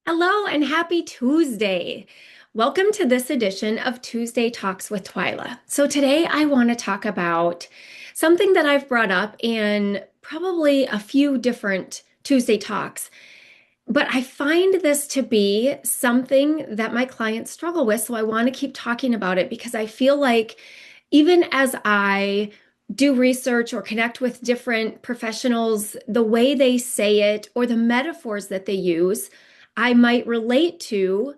Hello and happy Tuesday. Welcome to this edition of Tuesday Talks with Twyla. So today I want to talk about something that I've brought up in probably a few different Tuesday Talks, but I find this to be something that my clients struggle with. So I want to keep talking about it because I feel like even as I do research or connect with different professionals, the way they say it or the metaphors that they use, I might relate to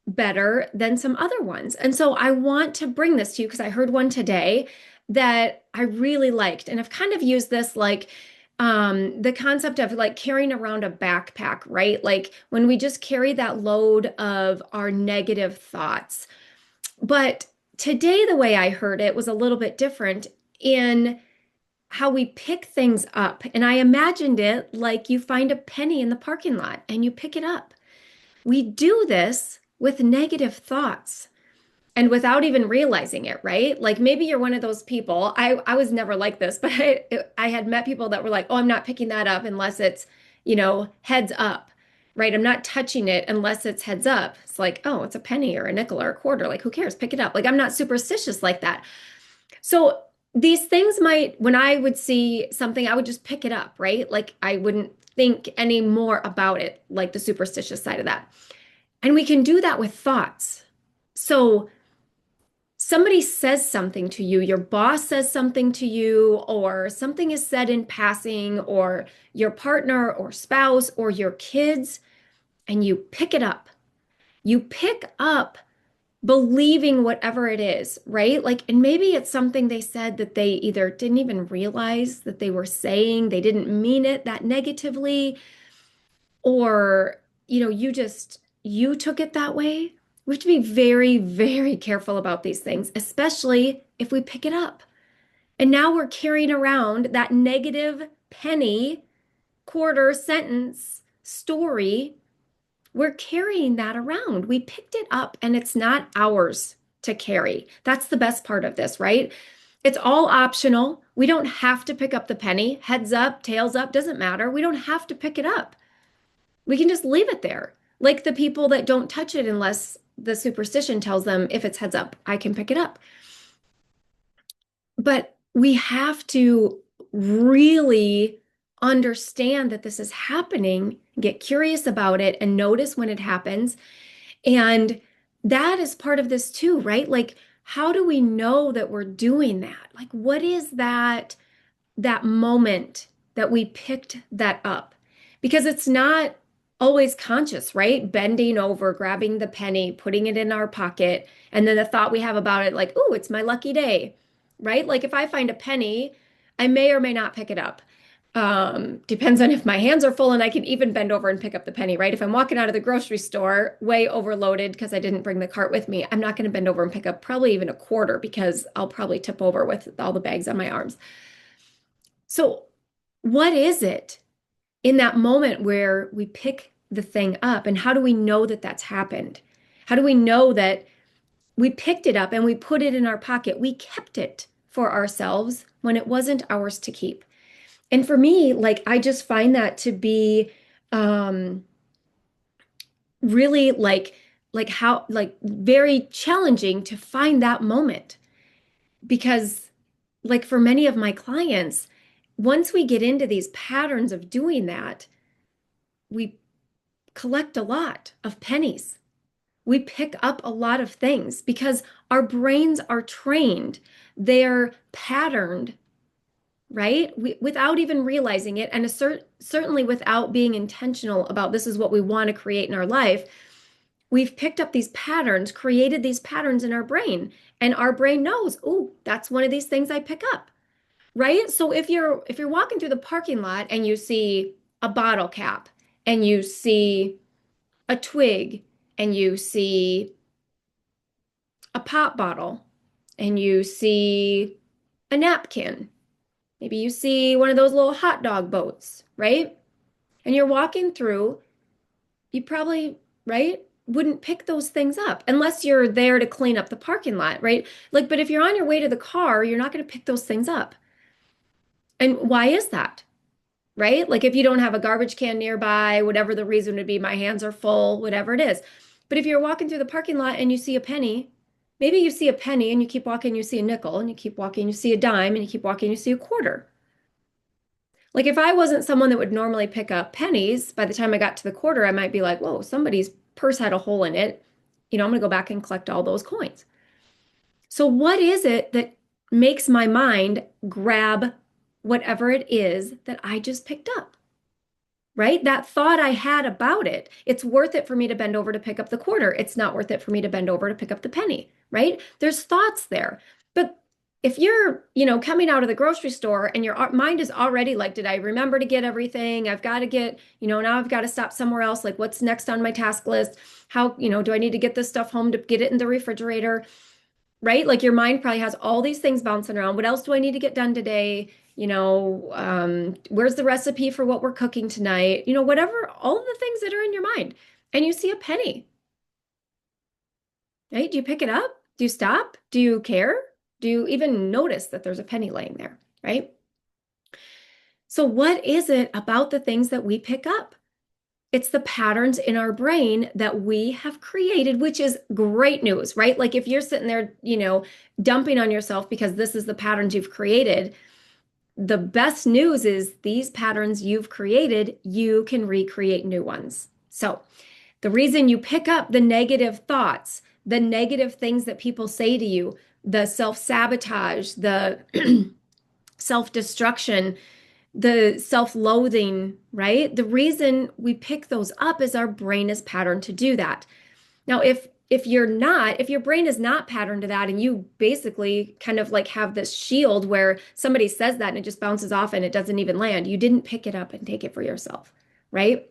better than some other ones. And so I want to bring this to you because I heard one today that I really liked. And I've kind of used this like the concept of like carrying around a backpack, right? Like when we just carry that load of our negative thoughts. But today, the way I heard it was a little bit different in how we pick things up. And I imagined it like you find a penny in the parking lot and you pick it up. We do this with negative thoughts and without even realizing it, right? Like maybe you're one of those people. I was never like this, but I had met people that were like, "Oh, I'm not picking that up unless it's, heads up." Right? I'm not touching it unless it's heads up. It's like, "Oh, it's a penny or a nickel or a quarter. Like who cares? Pick it up." Like I'm not superstitious like that. So these things might, when I would see something, I would just pick it up, right? Like I wouldn't think any more about it, like the superstitious side of that. And we can do that with thoughts. So somebody says something to you, your boss says something to you, or something is said in passing, or your partner or spouse or your kids, and you pick it up. You pick up believing whatever it is, right? Like, and maybe it's something they said that they either didn't even realize that they were saying, they didn't mean it that negatively, or, you took it that way. We have to be very, very careful about these things, especially if we pick it up. And now we're carrying around that negative penny, quarter, sentence, story. We're carrying that around. We picked it up and it's not ours to carry. That's the best part of this, right? It's all optional. We don't have to pick up the penny. Heads up, tails up, doesn't matter. We don't have to pick it up. We can just leave it there. Like the people that don't touch it unless the superstition tells them if it's heads up, I can pick it up. But we have to really understand that this is happening, get curious about it, and notice when it happens. And that is part of this too, right? Like, how do we know that we're doing that? Like, what is that moment that we picked that up? Because it's not always conscious, right? Bending over, grabbing the penny, putting it in our pocket, and then the thought we have about it, like, oh, it's my lucky day, right? Like if I find a penny, I may or may not pick it up. Depends on if my hands are full and I can even bend over and pick up the penny, right? If I'm walking out of the grocery store way overloaded because I didn't bring the cart with me, I'm not going to bend over and pick up probably even a quarter because I'll probably tip over with all the bags on my arms. So, what is it in that moment where we pick the thing up? And how do we know that that's happened? How do we know that we picked it up and we put it in our pocket? We kept it for ourselves when it wasn't ours to keep. And for me, like, I just find that to be um, really like how, like, very challenging to find that moment because, like, for many of my clients, once we get into these patterns of doing that, we collect a lot of pennies. We pick up a lot of things because our brains are trained, they're patterned, right? Without even realizing it, and certainly without being intentional about this is what we want to create in our life. We've picked up these patterns, created these patterns in our brain, and our brain knows, oh, that's one of these things I pick up, right? So if you're walking through the parking lot and you see a bottle cap and you see a twig and you see a pop bottle and you see a napkin, maybe you see one of those little hot dog boats, right? And you're walking through, you probably, right, wouldn't pick those things up unless you're there to clean up the parking lot, right? Like, but if you're on your way to the car, you're not going to pick those things up. And why is that? right? Like if you don't have a garbage can nearby, whatever the reason would be, my hands are full, whatever it is. But if you're walking through the parking lot and you see a penny, maybe you see a penny and you keep walking, you see a nickel, and you keep walking, you see a dime, and you keep walking, you see a quarter. Like if I wasn't someone that would normally pick up pennies, by the time I got to the quarter, I might be like, whoa, somebody's purse had a hole in it. I'm going to go back and collect all those coins. So, what is it that makes my mind grab whatever it is that I just picked up? Right? That thought I had about it. It's worth it for me to bend over to pick up the quarter. It's not worth it for me to bend over to pick up the penny, right? There's thoughts there. But if you're, coming out of the grocery store and your mind is already like, did I remember to get everything? I've got to get, now I've got to stop somewhere else. Like, what's next on my task list? How, do I need to get this stuff home to get it in the refrigerator? Right? Like your mind probably has all these things bouncing around. What else do I need to get done today? Where's the recipe for what we're cooking tonight? Whatever, all of the things that are in your mind. And you see a penny, right? Do you pick it up? Do you stop? Do you care? Do you even notice that there's a penny laying there, right? So, what is it about the things that we pick up? It's the patterns in our brain that we have created, which is great news, right? Like if you're sitting there, dumping on yourself because this is the patterns you've created, the best news is these patterns you've created, you can recreate new ones. So the reason you pick up the negative thoughts, the negative things that people say to you, the self-sabotage, the self-destruction, the self-loathing, right? The reason we pick those up is our brain is patterned to do that. Now, if your brain is not patterned to that and you basically kind of like have this shield where somebody says that and it just bounces off and it doesn't even land, you didn't pick it up and take it for yourself, right?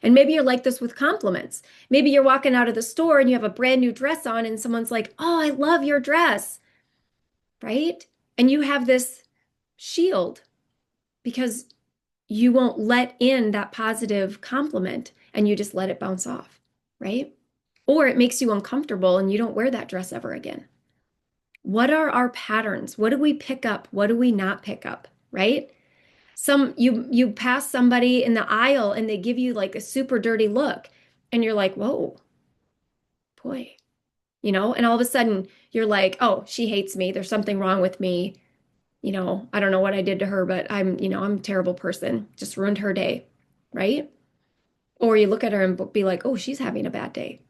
And maybe you're like this with compliments. Maybe you're walking out of the store and you have a brand new dress on and someone's like, "Oh, I love your dress." Right? And you have this shield because you won't let in that positive compliment and you just let it bounce off, right? Or it makes you uncomfortable and you don't wear that dress ever again. What are our patterns? What do we pick up? What do we not pick up, right? You pass somebody in the aisle and they give you like a super dirty look and you're like, "Whoa, boy." And all of a sudden you're like, "Oh, she hates me. There's something wrong with me. I don't know what I did to her, but I'm a terrible person. Just ruined her day." Right? Or you look at her and be like, "Oh, she's having a bad day."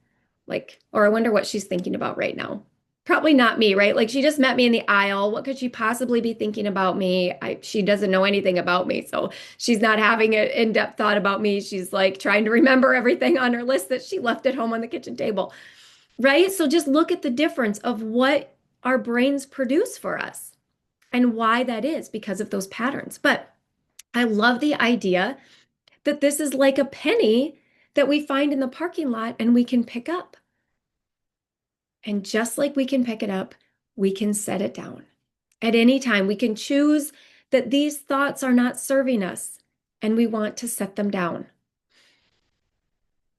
Like, or I wonder what she's thinking about right now. Probably not me, right? Like she just met me in the aisle. What could she possibly be thinking about me? She doesn't know anything about me. So she's not having an in-depth thought about me. She's like trying to remember everything on her list that she left at home on the kitchen table, right? So just look at the difference of what our brains produce for us and why that is because of those patterns. But I love the idea that this is like a penny that we find in the parking lot and we can pick up. And just like we can pick it up, we can set it down. At any time, we can choose that these thoughts are not serving us and we want to set them down.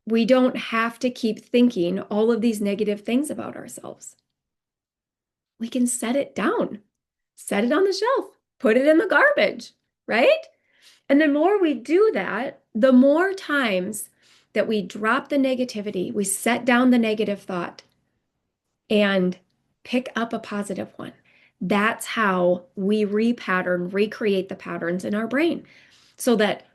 We don't have to keep thinking all of these negative things about ourselves. We can set it down, set it on the shelf, put it in the garbage, right? And the more we do that, the more times that we drop the negativity, we set down the negative thought and pick up a positive one. That's how we repattern, recreate the patterns in our brain so that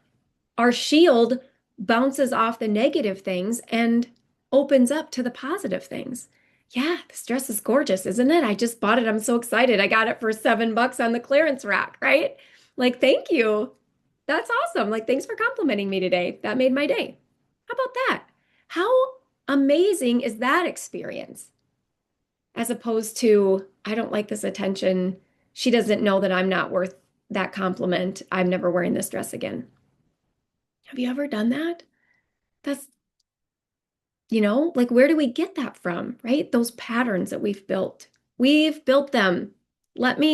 our shield bounces off the negative things and opens up to the positive things. Yeah, this dress is gorgeous, isn't it? I just bought it. I'm so excited. I got it for $7 on the clearance rack, right? Like, thank you. That's awesome. Like, thanks for complimenting me today. That made my day. How about that? How amazing is that experience? As opposed to, I don't like this attention. She doesn't know that I'm not worth that compliment. I'm never wearing this dress again. Have you ever done that? That's, like where do we get that from, right? Those patterns that we've built. We've built them. I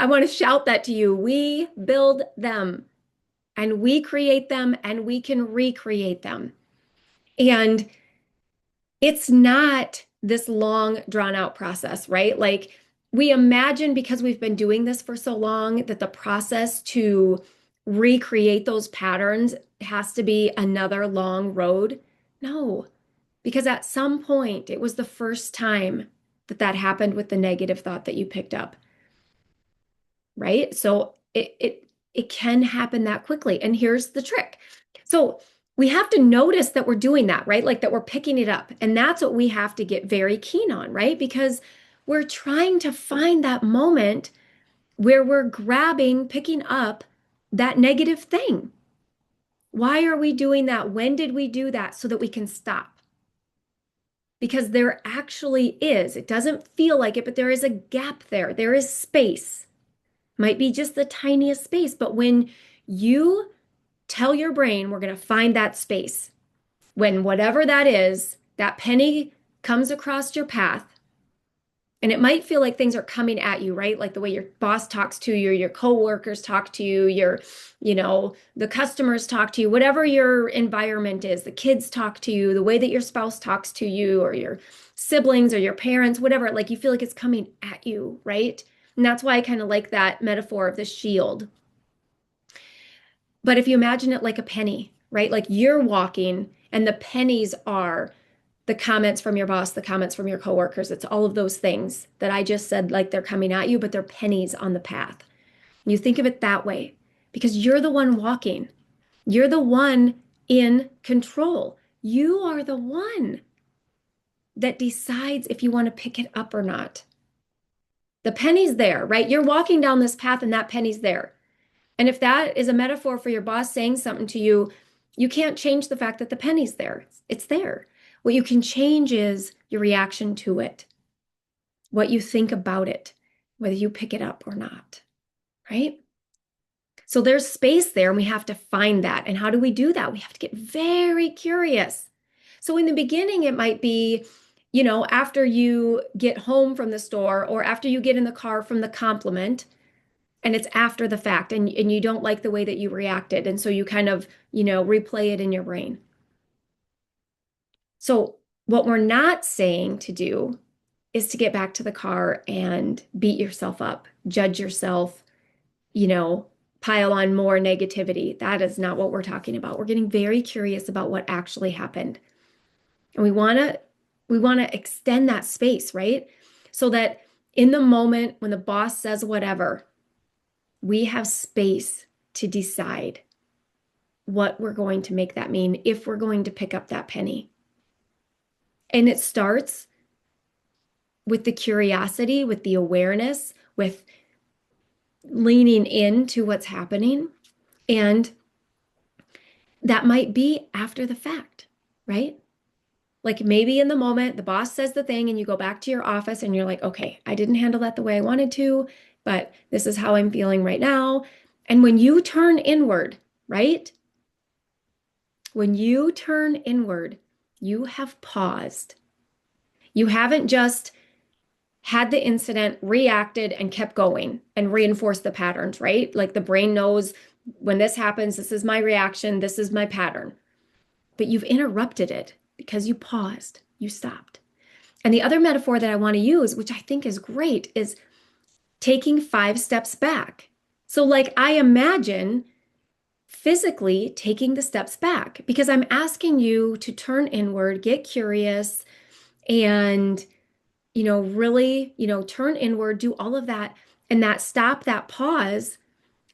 want to shout that to you. We build them and we create them and we can recreate them. And it's not this long, drawn out process, right? Like we imagine because we've been doing this for so long that the process to recreate those patterns has to be another long road. No, because at some point it was the first time that that happened with the negative thought that you picked up, right? So it can happen that quickly. And here's the trick. So we have to notice that we're doing that, right? Like that we're picking it up. And that's what we have to get very keen on, right? Because we're trying to find that moment where we're grabbing, picking up that negative thing. Why are we doing that? When did we do that? So that we can stop. Because there actually is, it doesn't feel like it, but there is a gap there. There is space. Might be just the tiniest space, but when you tell your brain we're going to find that space, when whatever that is, that penny comes across your path, and it might feel like things are coming at you, right? Like the way your boss talks to you, your coworkers talk to you, the customers talk to you, whatever your environment is, the kids talk to you, the way that your spouse talks to you, or your siblings or your parents, whatever, like you feel like it's coming at you, right? And that's why I kind of like that metaphor of the shield. But if you imagine it like a penny, right? Like you're walking and the pennies are the comments from your boss, the comments from your coworkers. It's all of those things that I just said, like they're coming at you, but they're pennies on the path. You think of it that way because you're the one walking. You're the one in control. You are the one that decides if you want to pick it up or not. The penny's there, right? You're walking down this path and that penny's there. And if that is a metaphor for your boss saying something to you, you can't change the fact that the penny's there. It's there. What you can change is your reaction to it, what you think about it, whether you pick it up or not, right? So there's space there and we have to find that. And how do we do that? We have to get very curious. So in the beginning, it might be, after you get home from the store or after you get in the car from the compliment, and it's after the fact and you don't like the way that you reacted. And so you kind of, replay it in your brain. So what we're not saying to do is to get back to the car and beat yourself up, judge yourself, you know, pile on more negativity. That is not what we're talking about. We're getting very curious about what actually happened. And we want to extend that space, right? So that in the moment when the boss says whatever, we have space to decide what we're going to make that mean if we're going to pick up that penny. And it starts with the curiosity, with the awareness, with leaning into what's happening. And that might be after the fact, right? Like maybe in the moment, the boss says the thing and you go back to your office and you're like, okay, I didn't handle that the way I wanted to, but this is how I'm feeling right now. And when you turn inward, right? When you turn inward, you have paused. You haven't just had the incident, reacted, and kept going and reinforced the patterns, right? Like the brain knows when this happens, this is my reaction, this is my pattern. But you've interrupted it because you paused, you stopped. And the other metaphor that I want to use, which I think is great, is taking 5 steps back. So, like, I imagine physically taking the steps back because I'm asking you to turn inward, get curious, and really, turn inward, do all of that. And that stop, that pause,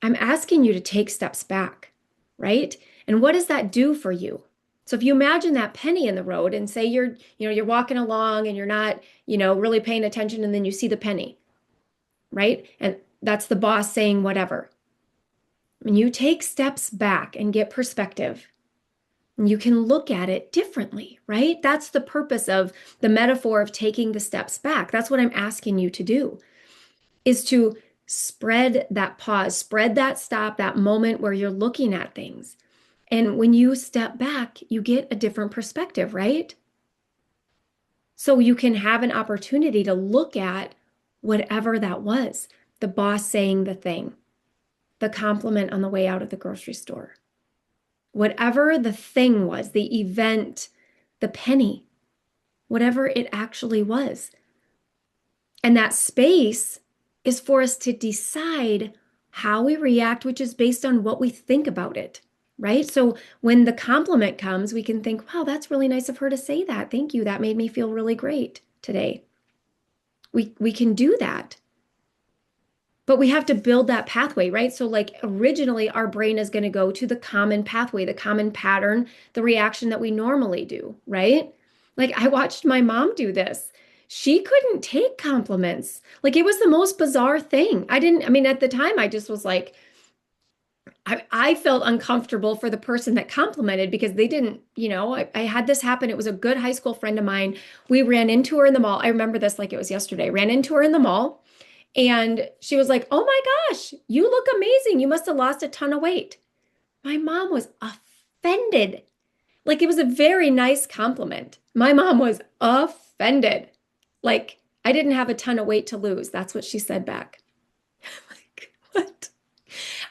I'm asking you to take steps back, right? And what does that do for you? So if you imagine that penny in the road and say you're walking along and you're not, really paying attention and then you see the penny, right? And that's the boss saying whatever. When you take steps back and get perspective, you can look at it differently, right? That's the purpose of the metaphor of taking the steps back. That's what I'm asking you to do, is to spread that pause, spread that stop, that moment where you're looking at things. And when you step back, you get a different perspective, right? So you can have an opportunity to look at whatever that was, the boss saying the thing, the compliment on the way out of the grocery store. Whatever the thing was, the event, the penny, whatever it actually was. And that space is for us to decide how we react, which is based on what we think about it, right? So when the compliment comes, we can think, wow, that's really nice of her to say that. Thank you. That made me feel really great today. We can do that. But we have to build that pathway, right? So, like, originally, our brain is going to go to the common pathway, the common pattern, the reaction that we normally do, right? Like, I watched my mom do this. She couldn't take compliments. Like, it was the most bizarre thing. I mean, at the time, I just was like, I felt uncomfortable for the person that complimented because they didn't, I had this happen. It was a good high school friend of mine. We ran into her in the mall. I remember this like it was yesterday. Ran into her in the mall. And she was like, "Oh my gosh, you look amazing. You must have lost a ton of weight." My mom was offended. Like it was a very nice compliment. My mom was offended. Like I didn't have a ton of weight to lose. That's what she said back. Like, what?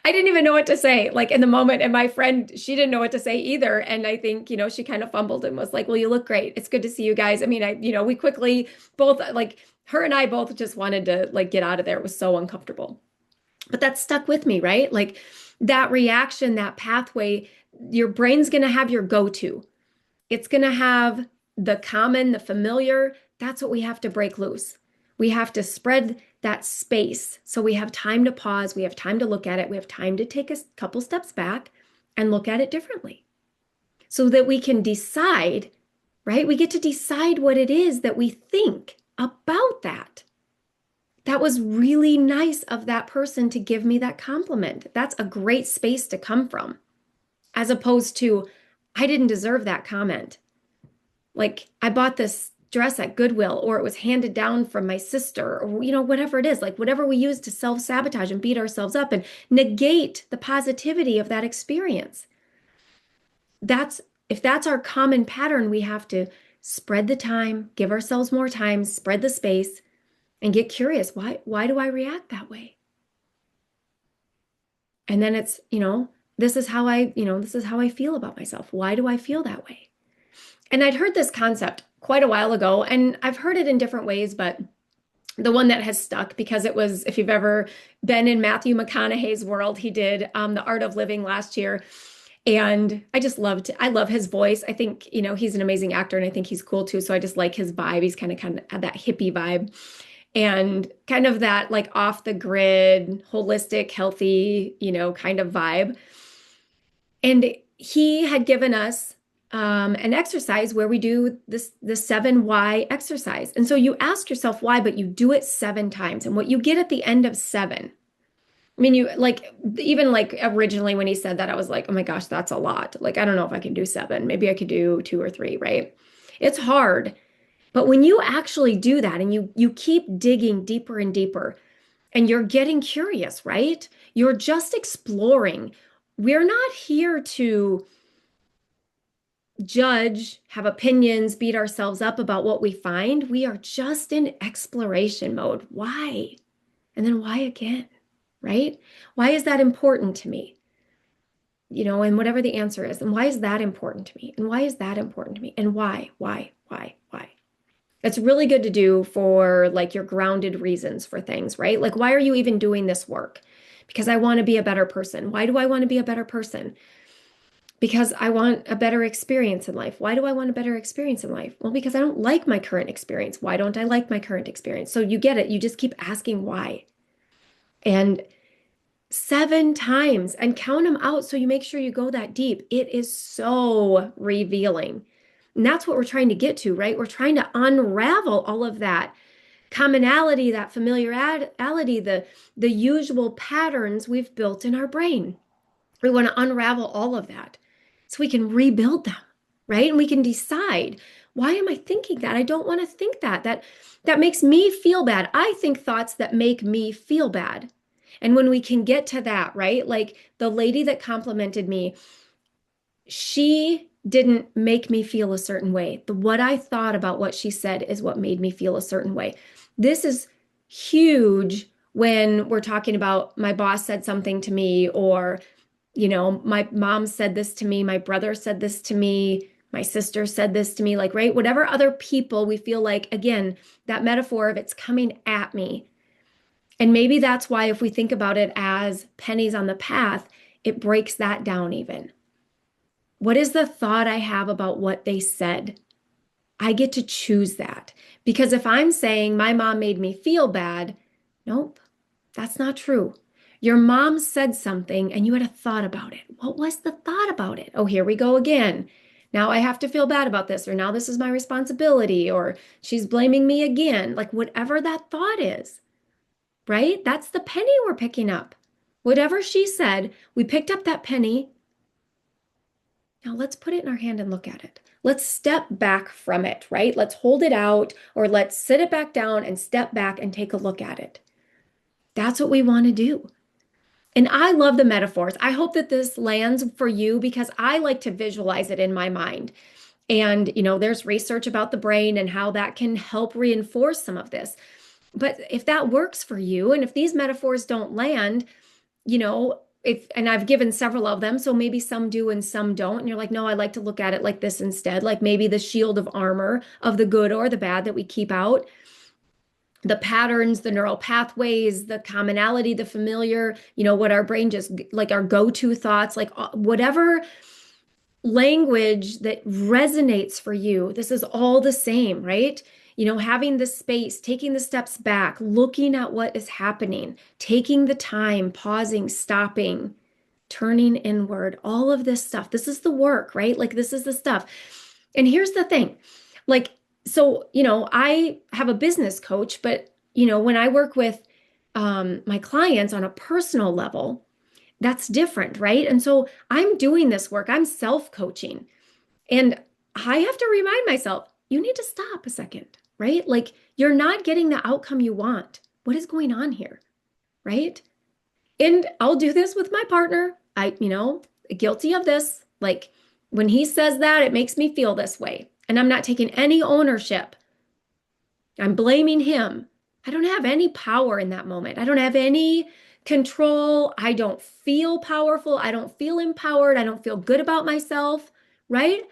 I didn't even know what to say, like in the moment. And my friend, she didn't know what to say either. And I think, she kind of fumbled and was like, "Well, you look great. It's good to see you guys." I mean, we quickly both, like her and I both just wanted to like get out of there. It was so uncomfortable. But that stuck with me, right? Like that reaction, that pathway, your brain's going to have your go-to. It's going to have the common, the familiar. That's what we have to break loose. We have to spread that space. So we have time to pause. We have time to look at it. We have time to take a couple steps back and look at it differently so that we can decide, right? We get to decide what it is that we think about that. That was really nice of that person to give me that compliment. That's a great space to come from, as opposed to, I didn't deserve that comment. Like I bought this dress at Goodwill, or it was handed down from my sister, or whatever it is, like whatever we use to self-sabotage and beat ourselves up and negate the positivity of that experience. If that's our common pattern, we have to spread the time, give ourselves more time, spread the space, and get curious. Why do I react that way? And then it's, this is how I feel about myself. Why do I feel that way? And I'd heard this concept quite a while ago, and I've heard it in different ways, but the one that has stuck because it was, if you've ever been in Matthew McConaughey's world, he did The Art of Living last year. And I love his voice. I think, he's an amazing actor and I think he's cool too. So I just like his vibe. He's kind of had that hippie vibe and kind of that like off the grid, holistic, healthy, kind of vibe. And he had given us an exercise where we do the 7 why exercise. And so you ask yourself why, but you do it 7 times. And what you get at the end of 7, I mean, you like, even like originally when he said that, I was like, oh my gosh, that's a lot. Like, I don't know if I can do 7. Maybe I could do 2 or 3, right? It's hard. But when you actually do that and you keep digging deeper and deeper and you're getting curious, right? You're just exploring. We're not here to judge, have opinions, beat ourselves up about what we find. We are just in exploration mode. Why? And then why again, right? Why is that important to me? And whatever the answer is, and why is that important to me? And why is that important to me? And why? It's really good to do for like your grounded reasons for things, right? Like, why are you even doing this work? Because I want to be a better person. Why do I want to be a better person? Because I want a better experience in life. Why do I want a better experience in life? Well, because I don't like my current experience. Why don't I like my current experience? So you get it. You just keep asking why. And 7 times and count them out so you make sure you go that deep. It is so revealing. And that's what we're trying to get to, right? We're trying to unravel all of that commonality, that familiarity, the usual patterns we've built in our brain. We want to unravel all of that so we can rebuild them, right? And we can decide, why am I thinking that? I don't want to think that. That makes me feel bad. I think thoughts that make me feel bad. And when we can get to that, right? Like the lady that complimented me, she didn't make me feel a certain way. What I thought about what she said is what made me feel a certain way. This is huge when we're talking about my boss said something to me, or, my mom said this to me, my brother said this to me, my sister said this to me, like, right? Whatever other people we feel like, again, that metaphor of it's coming at me. And maybe that's why if we think about it as pennies on the path, it breaks that down even. What is the thought I have about what they said? I get to choose that. Because if I'm saying my mom made me feel bad, nope, that's not true. Your mom said something and you had a thought about it. What was the thought about it? Oh, here we go again. Now I have to feel bad about this, or now this is my responsibility, or she's blaming me again. Like whatever that thought is, right? That's the penny we're picking up. Whatever she said, we picked up that penny. Now let's put it in our hand and look at it. Let's step back from it, right? Let's hold it out, or let's sit it back down and step back and take a look at it. That's what we want to do. And I love the metaphors. I hope that this lands for you because I like to visualize it in my mind. And, there's research about the brain and how that can help reinforce some of this. But if that works for you, and if these metaphors don't land, and I've given several of them, so maybe some do and some don't. And you're like, no, I like to look at it like this instead, like maybe the shield of armor of the good or the bad that we keep out, the patterns, the neural pathways, the commonality, the familiar, what our brain just like our go-to thoughts, like whatever language that resonates for you. This is all the same, right? Having the space, taking the steps back, looking at what is happening, taking the time, pausing, stopping, turning inward, all of this stuff. This is the work, right? Like this is the stuff. And here's the thing. Like, so, I have a business coach, but, when I work with my clients on a personal level, that's different, right? And so I'm doing this work, I'm self-coaching, and I have to remind myself, you need to stop a second, right? Like you're not getting the outcome you want. What is going on here, right? And I'll do this with my partner. Guilty of this. Like when he says that, it makes me feel this way. And I'm not taking any ownership. I'm blaming him. I don't have any power in that moment. I don't have any control. I don't feel powerful. I don't feel empowered. I don't feel good about myself, right?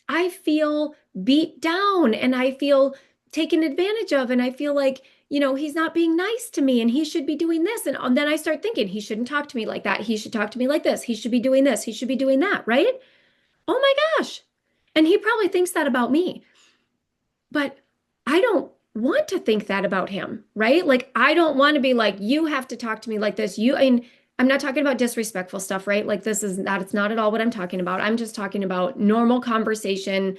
I feel beat down and I feel taken advantage of. And I feel like, he's not being nice to me and he should be doing this. And then I start thinking he shouldn't talk to me like that. He should talk to me like this. He should be doing this. He should be doing that, right? Oh my gosh. And he probably thinks that about me. But I don't want to think that about him, right? Like, I don't want to be like, you have to talk to me like this. I'm not talking about disrespectful stuff, right? Like, it's not at all what I'm talking about. I'm just talking about normal conversation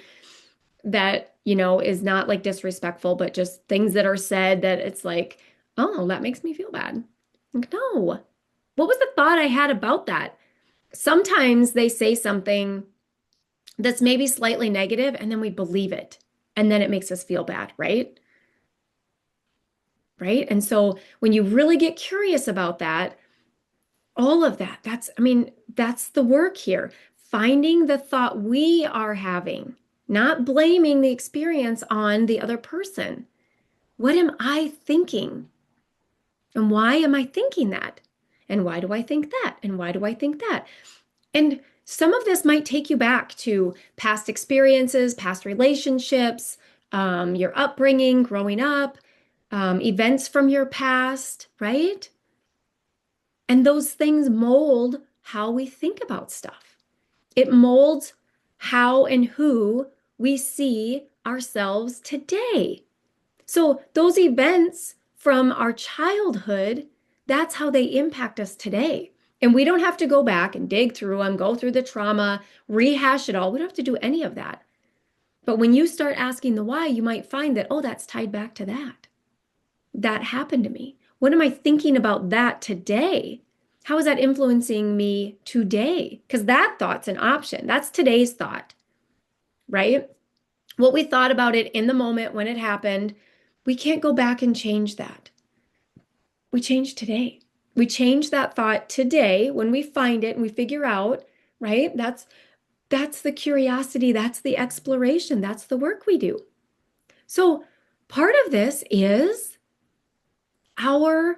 that, is not like disrespectful, but just things that are said that it's like, oh, that makes me feel bad. Like, no. What was the thought I had about that? Sometimes they say something that's maybe slightly negative and then we believe it. And then it makes us feel bad, right? Right. And so when you really get curious about that, all of that, that's the work here. Finding the thought we are having, not blaming the experience on the other person. What am I thinking? And why am I thinking that? And why do I think that? And why do I think that? And some of this might take you back to past experiences, past relationships, your upbringing, growing up, events from your past, right? And those things mold how we think about stuff. It molds how and who we see ourselves today. So those events from our childhood, that's how they impact us today. And we don't have to go back and dig through them, go through the trauma, rehash it all. We don't have to do any of that. But when you start asking the why, you might find that, oh, that's tied back to that. That happened to me. What am I thinking about that today? How is that influencing me today? Because that thought's an option. That's today's thought, right? What we thought about it in the moment when it happened, we can't go back and change that. We change today. We change that thought today when we find it and we figure out, right? That's the curiosity, that's the exploration, that's the work we do. So part of this is our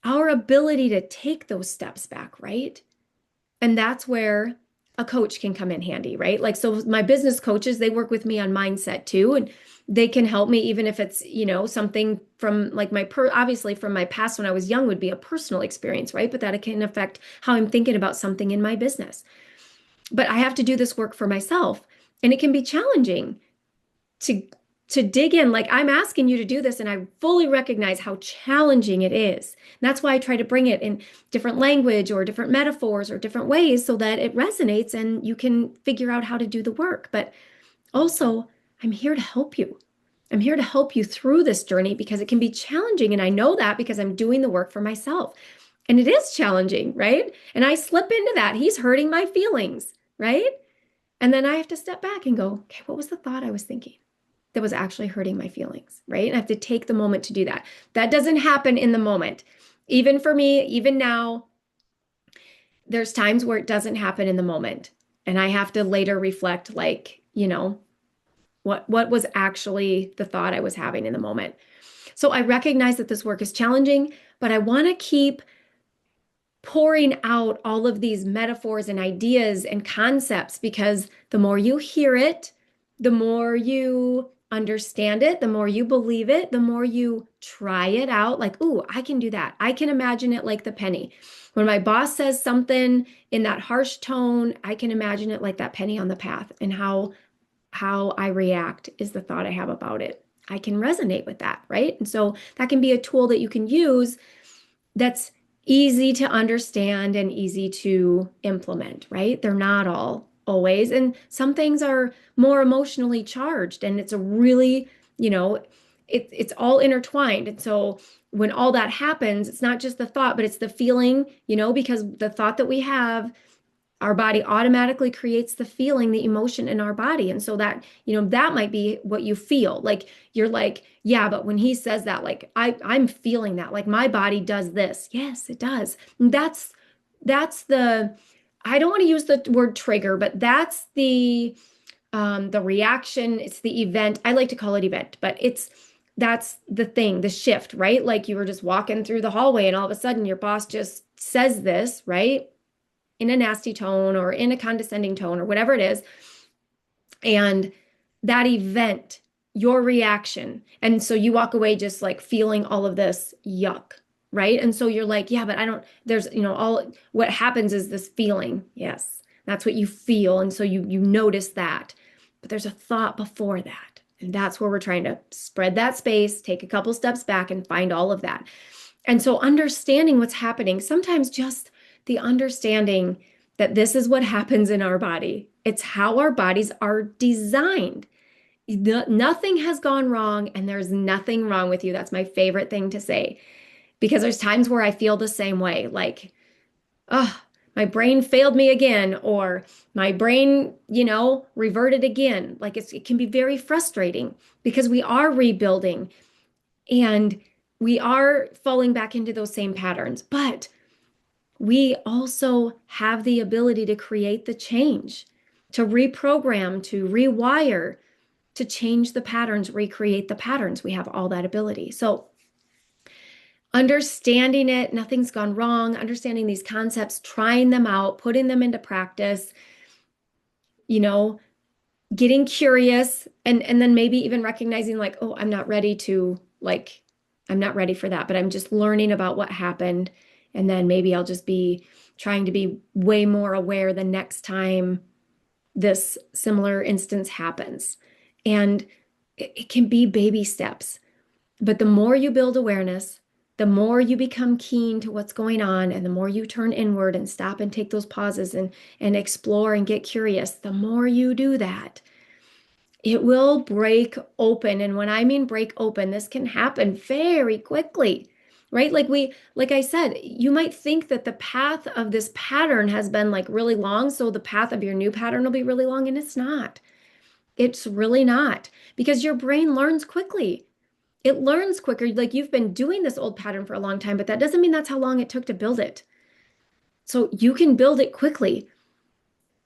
ability to take those steps back, right? And that's where a coach can come in handy, right? Like, so my business coaches, they work with me on mindset too, and they can help me even if it's, something from like obviously from my past when I was young would be a personal experience, right? But that it can affect how I'm thinking about something in my business. But I have to do this work for myself, and it can be challenging to dig in. Like, I'm asking you to do this, and I fully recognize how challenging it is. And that's why I try to bring it in different language or different metaphors or different ways so that it resonates and you can figure out how to do the work. But also, I'm here to help you. I'm here to help you through this journey because it can be challenging. And I know that because I'm doing the work for myself. And it is challenging, right? And I slip into that. He's hurting my feelings, right? And then I have to step back and go, okay, what was the thought I was thinking that was actually hurting my feelings, right? And I have to take the moment to do that. That doesn't happen in the moment. Even for me, even now, there's times where it doesn't happen in the moment. And I have to later reflect, like, what was actually the thought I was having in the moment. So I recognize that this work is challenging, but I want to keep pouring out all of these metaphors and ideas and concepts because the more you hear it, the more you understand it, the more you believe it, the more you try it out. Like, ooh, I can do that. I can imagine it like the penny. When my boss says something in that harsh tone, I can imagine it like that penny on the path, and how I react is the thought I have about it. I can resonate with that, right? And so that can be a tool that you can use that's easy to understand and easy to implement, right? They're not all always. And some things are more emotionally charged, and it's a really, it's all intertwined. And so when all that happens, it's not just the thought, but it's the feeling, because the thought that we have, our body automatically creates the feeling, the emotion in our body. And so that, that might be what you feel. Like, you're like, yeah, but when he says that, like, I'm feeling that, like my body does this. Yes, it does. And that's the, I don't want to use the word trigger, but that's the reaction. It's the event. I like to call it event, but that's the thing, the shift, right? Like, you were just walking through the hallway and all of a sudden your boss just says this, right? In a nasty tone or in a condescending tone or whatever it is. And that event, your reaction. And so you walk away just like feeling all of this yuck, right? And so you're like, yeah, but I don't, there's, all what happens is this feeling. Yes, that's what you feel. And so you notice that. But there's a thought before that. And that's where we're trying to spread that space, take a couple steps back and find all of that. And so understanding what's happening, sometimes just the understanding that this is what happens in our body. It's how our bodies are designed. Nothing has gone wrong, and there's nothing wrong with you. That's my favorite thing to say, because there's times where I feel the same way, like, oh, my brain failed me again, or my brain, reverted again. Like, it can be very frustrating because we are rebuilding and we are falling back into those same patterns. But we also have the ability to create the change, to reprogram, to rewire, to change the patterns, recreate the patterns. We have all that ability. So understanding it, nothing's gone wrong, understanding these concepts, trying them out, putting them into practice, getting curious, and then maybe even recognizing, like, oh, I'm not ready for that, but I'm just learning about what happened. And then maybe I'll just be trying to be way more aware the next time this similar instance happens. And it can be baby steps. But the more you build awareness, the more you become keen to what's going on, and the more you turn inward and stop and take those pauses and explore and get curious, the more you do that, it will break open. And when I mean break open, this can happen very quickly, right? Like I said, you might think that the path of this pattern has been like really long, so the path of your new pattern will be really long, and it's not. It's really not, because your brain learns quickly. It learns quicker. Like, you've been doing this old pattern for a long time, but that doesn't mean that's how long it took to build it. So you can build it quickly.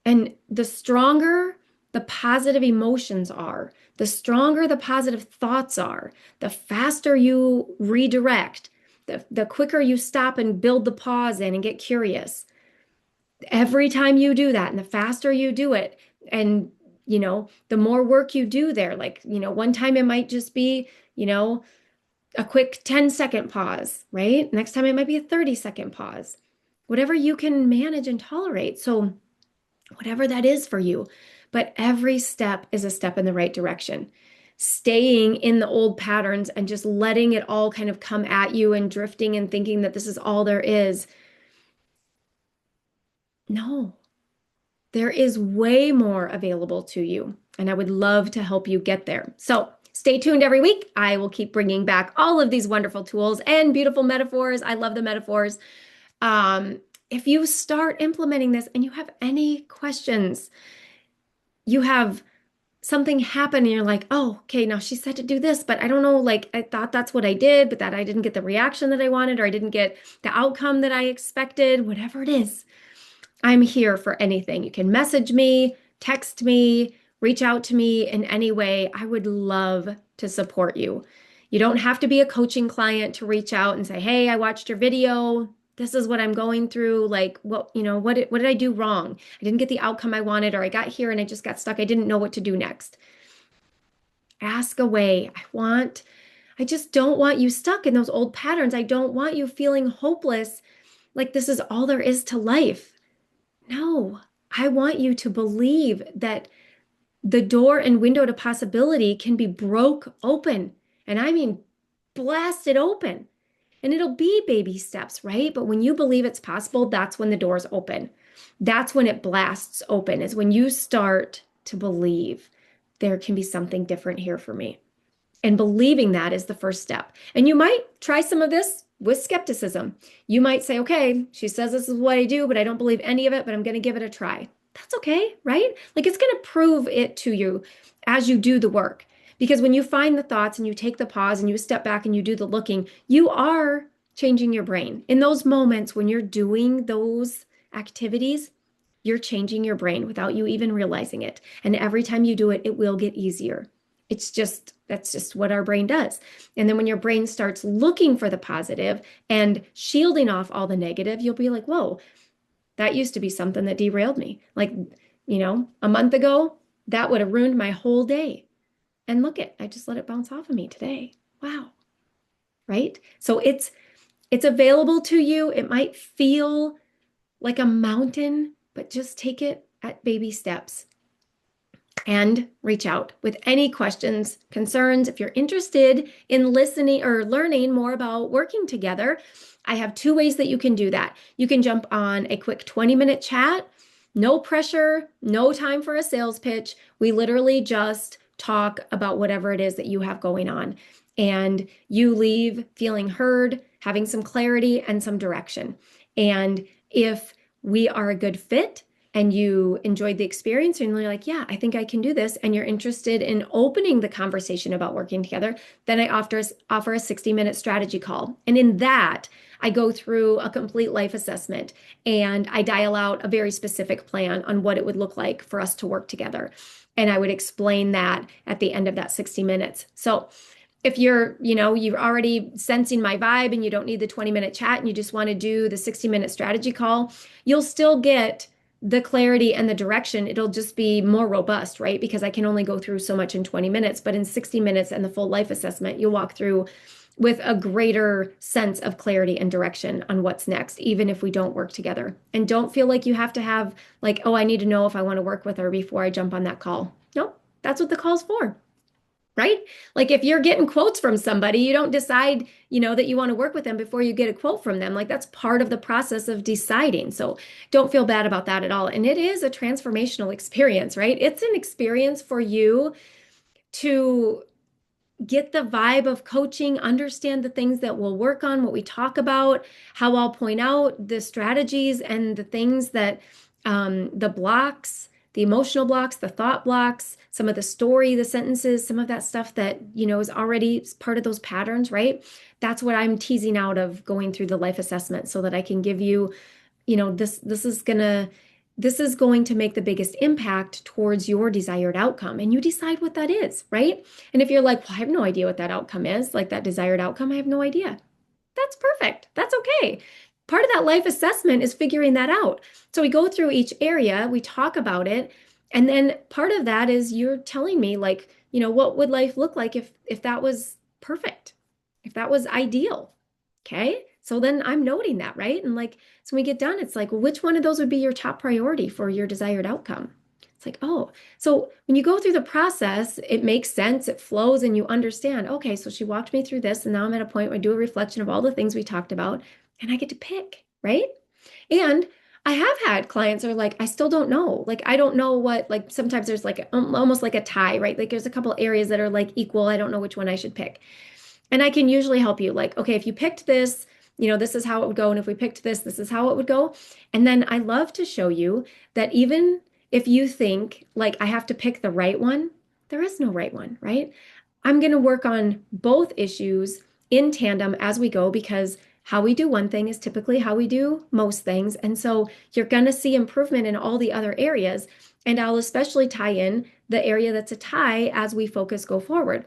And the stronger the positive emotions are, the stronger the positive thoughts are, the faster you redirect, the quicker you stop and build the pause in and get curious, Every time you do that, and the faster you do it, and the more work you do there, like, one time it might just be, you know, a quick 10-second pause, right? Next time it might be a 30-second pause. Whatever you can manage and tolerate. So, whatever that is for you, but every step is a step in the right direction. Staying in the old patterns and just letting it all kind of come at you and drifting and thinking that this is all there is. No, there is way more available to you, and I would love to help you get there. So stay tuned every week. I will keep bringing back all of these wonderful tools and beautiful metaphors. I love the metaphors. If you start implementing this and you have any questions, you have something happen and you're like, oh, okay, now she said to do this, but I don't know, like I thought that's what I did, but that I didn't get the reaction that I wanted, or I didn't get the outcome that I expected, whatever it is. I'm here for anything. You can message me, text me, reach out to me in any way. I would love to support you. You don't have to be a coaching client to reach out and say, hey, I watched your video. This is what I'm going through. Like, what did I do wrong? I didn't get the outcome I wanted, or I got here and I just got stuck. I didn't know what to do next. Ask away. I just don't want you stuck in those old patterns. I don't want you feeling hopeless, like this is all there is to life. No, I want you to believe that the door and window to possibility can be broke open. And I mean, blasted open. And it'll be baby steps, right? But when you believe it's possible, that's when the doors open. That's when it blasts open, is when you start to believe there can be something different here for me. And believing that is the first step. And you might try some of this with skepticism. You might say, okay, she says this is what I do, but I don't believe any of it, but I'm going to give it a try. That's okay, right? Like it's going to prove it to you as you do the work. Because when you find the thoughts and you take the pause and you step back and you do the looking, you are changing your brain. In those moments when you're doing those activities, you're changing your brain without you even realizing it. And every time you do it, it will get easier. That's just what our brain does. And then when your brain starts looking for the positive and shielding off all the negative, you'll be like, whoa, that used to be something that derailed me. Like, a month ago, that would have ruined my whole day. And I just let it bounce off of me today. Wow. Right? So it's available to you. It might feel like a mountain, but just take it at baby steps and reach out with any questions, concerns. If you're interested in listening or learning more about working together, I have two ways that you can do that. You can jump on a quick 20-minute chat, no pressure, no time for a sales pitch. We literally just talk about whatever it is that you have going on. And you leave feeling heard, having some clarity and some direction. And if we are a good fit, and you enjoyed the experience and you're like, yeah, I think I can do this, and you're interested in opening the conversation about working together, then I offer a 60-minute strategy call. And in that, I go through a complete life assessment and I dial out a very specific plan on what it would look like for us to work together. And I would explain that at the end of that 60 minutes. So if you're already sensing my vibe and you don't need the 20-minute chat and you just want to do the 60-minute strategy call, you'll still get the clarity and the direction. It'll just be more robust, right? Because I can only go through so much in 20 minutes, but in 60 minutes and the full life assessment, you'll walk through with a greater sense of clarity and direction on what's next, even if we don't work together. And don't feel like you have to have like, oh, I need to know if I want to work with her before I jump on that call. No, that's what the call's for. Right? Like if you're getting quotes from somebody, you don't decide, that you want to work with them before you get a quote from them. Like that's part of the process of deciding. So don't feel bad about that at all. And it is a transformational experience, right? It's an experience for you to get the vibe of coaching, understand the things that we'll work on, what we talk about, how I'll point out the strategies and the things that the blocks, the emotional blocks, the thought blocks, some of the story, the sentences, some of that stuff that, is already part of those patterns, right? That's what I'm teasing out of going through the life assessment so that I can give you, this is going to make the biggest impact towards your desired outcome. And you decide what that is, right? And if you're like, well, I have no idea what that outcome is, like that desired outcome, I have no idea. That's perfect. That's okay. part of that life assessment is figuring that out. So we go through each area, we talk about it, and then part of that is you're telling me like, what would life look like if that was perfect, if that was ideal. Okay? So then I'm noting that, right? And like, so when we get done, it's like, well, which one of those would be your top priority for your desired outcome? It's like, oh, so when you go through the process, it makes sense, it flows, and you understand, okay, so she walked me through this, and now I'm at a point where I do a reflection of all the things we talked about, and I get to pick, right? And I have had clients are like, I still don't know. Like, I don't know what, like, sometimes there's like almost like a tie, right? Like, there's a couple areas that are like equal. I don't know which one I should pick. And I can usually help you, like, okay, if you picked this, this is how it would go. And if we picked this, this is how it would go. And then I love to show you that even if you think like I have to pick the right one, there is no right one, right? I'm going to work on both issues in tandem as we go because how we do one thing is typically how we do most things. And so you're going to see improvement in all the other areas. And I'll especially tie in the area that's a tie as we focus go forward.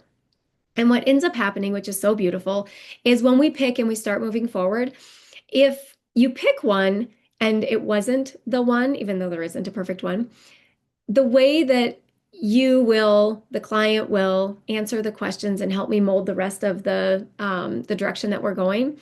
And what ends up happening, which is so beautiful, is when we pick and we start moving forward, if you pick one and it wasn't the one, even though there isn't a perfect one, the way that the client will answer the questions and help me mold the rest of the direction that we're going,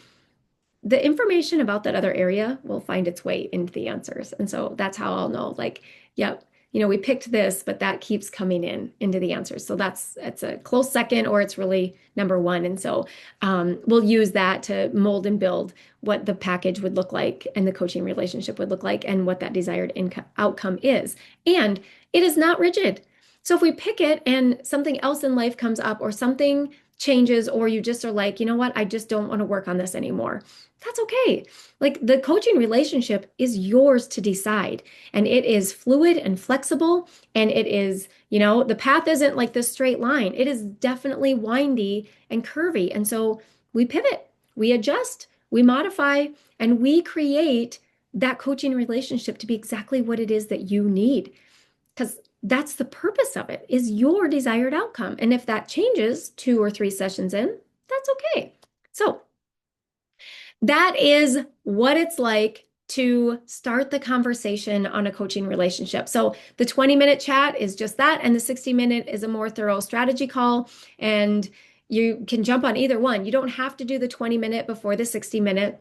the information about that other area will find its way into the answers. And so that's how I'll know, like, yep, we picked this, but that keeps coming into the answers. So it's a close second, or it's really number one. And so we'll use that to mold and build what the package would look like and the coaching relationship would look like and what that desired outcome is. And it is not rigid. So if we pick it and something else in life comes up or something changes, or you just are like, you know what, I just don't want to work on this anymore, that's okay. Like the coaching relationship is yours to decide, and it is fluid and flexible. And it is, the path isn't like this straight line. It is definitely windy and curvy. And so we pivot, we adjust, we modify, and we create that coaching relationship to be exactly what it is that you need. Because that's the purpose of it, is your desired outcome. And if that changes 2 or 3 sessions in, that's okay. So that is what it's like to start the conversation on a coaching relationship. So the 20-minute chat is just that, and the 60-minute is a more thorough strategy call. And you can jump on either one. You don't have to do the 20-minute before the 60-minute.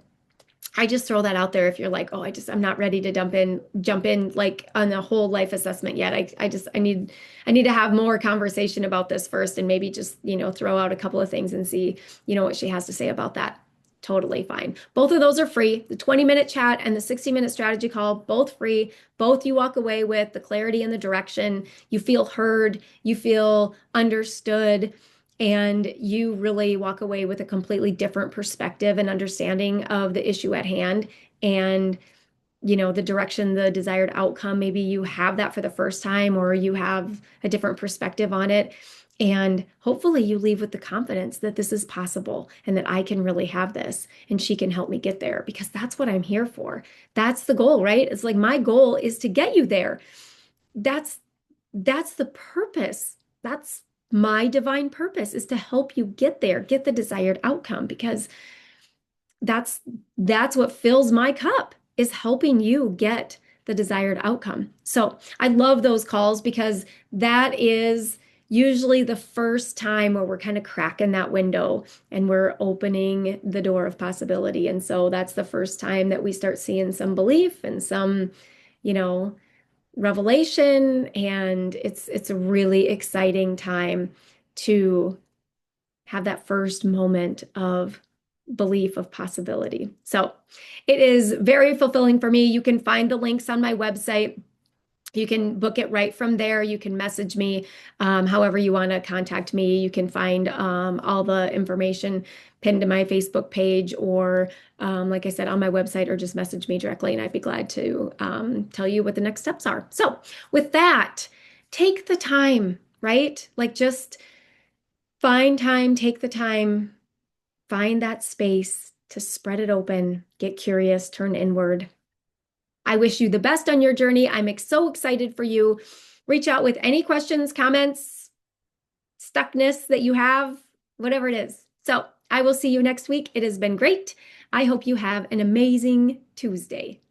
I just throw that out there if you're like, oh, I'm not ready to jump in like on the whole life assessment yet. I need to have more conversation about this first, and maybe just, throw out a couple of things and see, what she has to say about that. Totally fine. Both of those are free. The 20-minute chat and the 60-minute strategy call, both free. Both you walk away with the clarity and the direction. You feel heard, you feel understood, and you really walk away with a completely different perspective and understanding of the issue at hand and, the direction, the desired outcome. Maybe you have that for the first time, or you have a different perspective on it. And hopefully you leave with the confidence that this is possible and that I can really have this and she can help me get there, because that's what I'm here for. That's the goal, right? It's like my goal is to get you there. That's the purpose. That's my divine purpose, is to help you get there, get the desired outcome, because that's what fills my cup, is helping you get the desired outcome. So I love those calls because that is usually the first time where we're kind of cracking that window and we're opening the door of possibility. And so that's the first time that we start seeing some belief and some, you know, revelation. And it's a really exciting time to have that first moment of belief, of possibility. So it is very fulfilling for me. You can find the links on my website. You can book it right from there. You can message me however you want to contact me. You can find all the information pinned to my Facebook page, or like I said, on my website, or just message me directly, and I'd be glad to tell you what the next steps are. So with that, take the time, right? Like just find time, take the time, find that space to spread it open, get curious, turn inward. I wish you the best on your journey. I'm so excited for you. Reach out with any questions, comments, stuckness that you have, whatever it is. So I will see you next week. It has been great. I hope you have an amazing Tuesday.